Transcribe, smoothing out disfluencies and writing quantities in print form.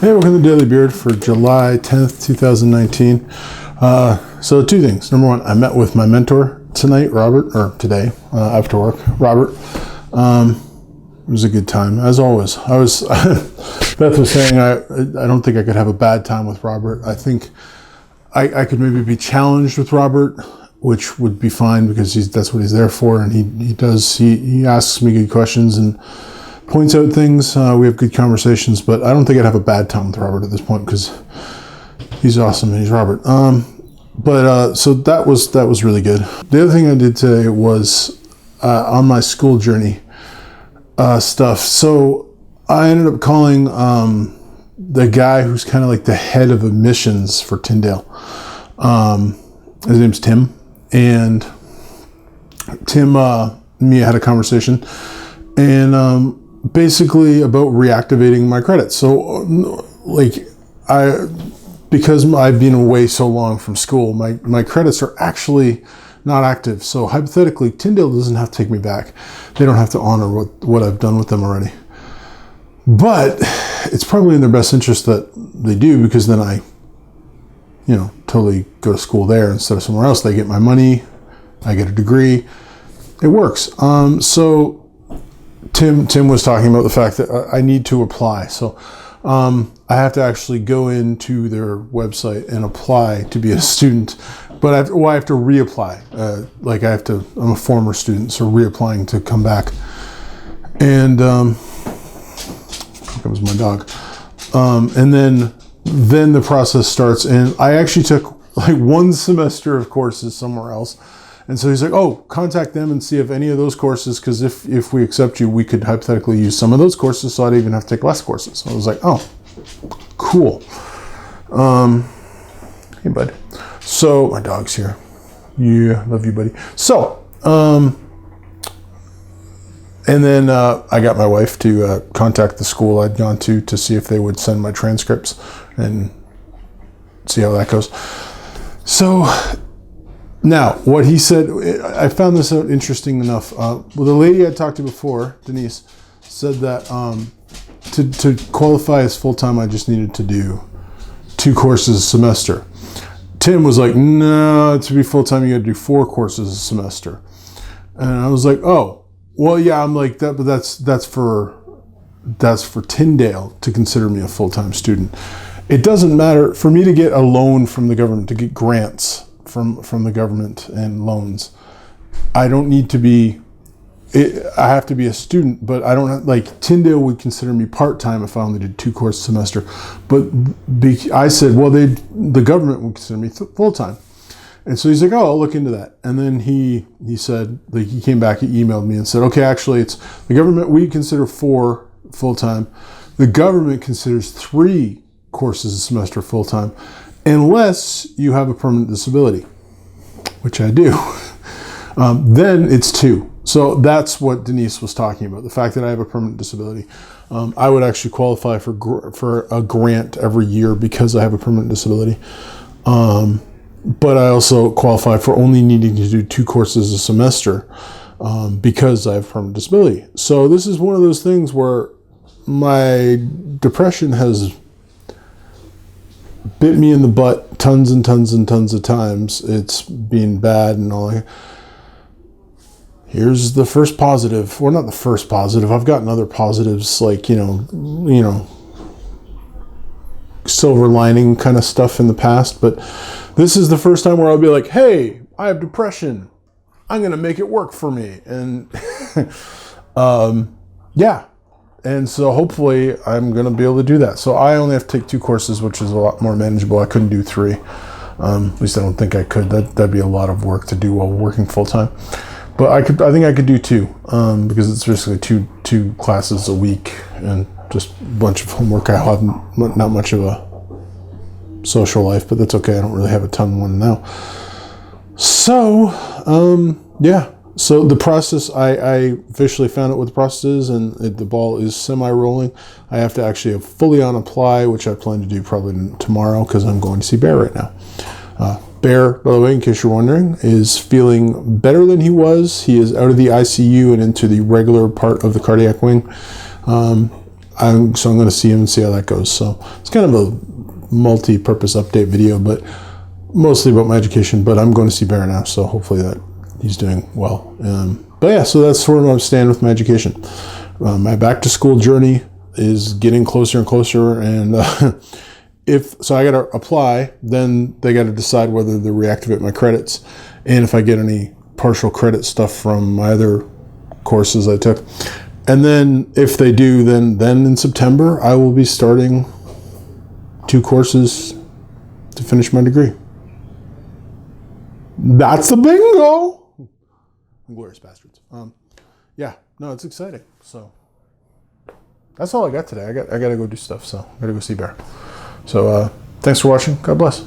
Hey, welcome to Daily Beard for July 10th, 2019. So two things. Number one, I met with my mentor tonight, today, after work, Robert. It was a good time, as always. Beth was saying, I don't think I could have a bad time with Robert. I think I could maybe be challenged with Robert, which would be fine because that's what he's there for. And he asks me good questions and points out things. We have good conversations, but I don't think I'd have a bad time with Robert at this point because he's awesome and he's Robert. So that was really good. The other thing I did today was on my school journey stuff. So I ended up calling the guy who's kind of like the head of admissions for Tyndale. His name's Tim, and Tim and me had a conversation, and basically about reactivating my credits. So because I've been away so long from school, my credits are actually not active. So hypothetically, Tyndale doesn't have to take me back. They don't have to honor what I've done with them already. But it's probably in their best interest that they do, because then I, totally go to school there instead of somewhere else. They get my money, I get a degree. It works. So Tim was talking about the fact that I need to apply. So I have to actually go into their website and apply to be a student, but I have to reapply. I'm a former student, so reapplying to come back. And here comes my dog. And then the process starts, and I actually took like one semester of courses somewhere else. And so he's like, oh, contact them and see if any of those courses, because if we accept you, we could hypothetically use some of those courses, so I'd even have to take less courses. So I was like, oh, cool. Hey, bud. So my dog's here. Yeah, love you, buddy. So, and then I got my wife to contact the school I'd gone to see if they would send my transcripts and see how that goes. So now, what he said, I found this out interesting enough. The lady I talked to before, Denise, said that to qualify as full-time, I just needed to do 2 courses a semester. Tim was like, no, to be full-time, you got to do 4 courses a semester. And I was like, oh, well, yeah, I'm like that, but that's for Tyndale to consider me a full-time student. It doesn't matter for me to get a loan from the government, to get grants from the government and loans. I don't need to be, I have to be a student, but I don't have, like, Tyndale would consider me part-time if I only did 2 courses a semester. But I said, well, the government would consider me full-time. And so he's like, oh, I'll look into that. And then he said, like, he came back, he emailed me and said, okay, actually it's the government, we consider 4 full-time. The government considers 3 courses a semester full-time, unless you have a permanent disability, which I do. Then it's 2. So that's what Denise was talking about, the fact that I have a permanent disability. I would actually qualify for a grant every year because I have a permanent disability. But I also qualify for only needing to do 2 courses a semester because I have a permanent disability. So this is one of those things where my depression has bit me in the butt tons and tons and tons of times. It's been bad and all. Here's the first positive. Well, not the first positive. I've gotten other positives, like, silver lining kind of stuff in the past. But this is the first time where I'll be like, hey, I have depression. I'm going to make it work for me. And yeah. And so hopefully I'm going to be able to do that. So I only have to take 2 courses, which is a lot more manageable. I couldn't do 3. At least I don't think I could. That'd be a lot of work to do while working full time. But I think I could do 2 because it's basically two classes a week and just a bunch of homework. I have not much of a social life, but that's okay. I don't really have a ton of one now. So, yeah. So the process, I officially found out what the process is, and the ball is semi-rolling. I have to actually fully on-apply, which I plan to do probably tomorrow because I'm going to see Bear right now. Bear, by the way, in case you're wondering, is feeling better than he was. He is out of the ICU and into the regular part of the cardiac wing. I'm going to see him and see how that goes. So it's kind of a multi-purpose update video, but mostly about my education. But I'm going to see Bear now, so hopefully that he's doing well. But yeah, so that's where I'm standing with my education. My back to school journey is getting closer and closer, and so I got to apply, then they got to decide whether to reactivate my credits, and if I get any partial credit stuff from my other courses I took. And then if they do, then in September I will be starting 2 courses to finish my degree. That's the bingo. Glorious bastards. Yeah, no, it's exciting. So that's all I got today. I got to go do stuff. So I got to go see Bear. So thanks for watching. God bless.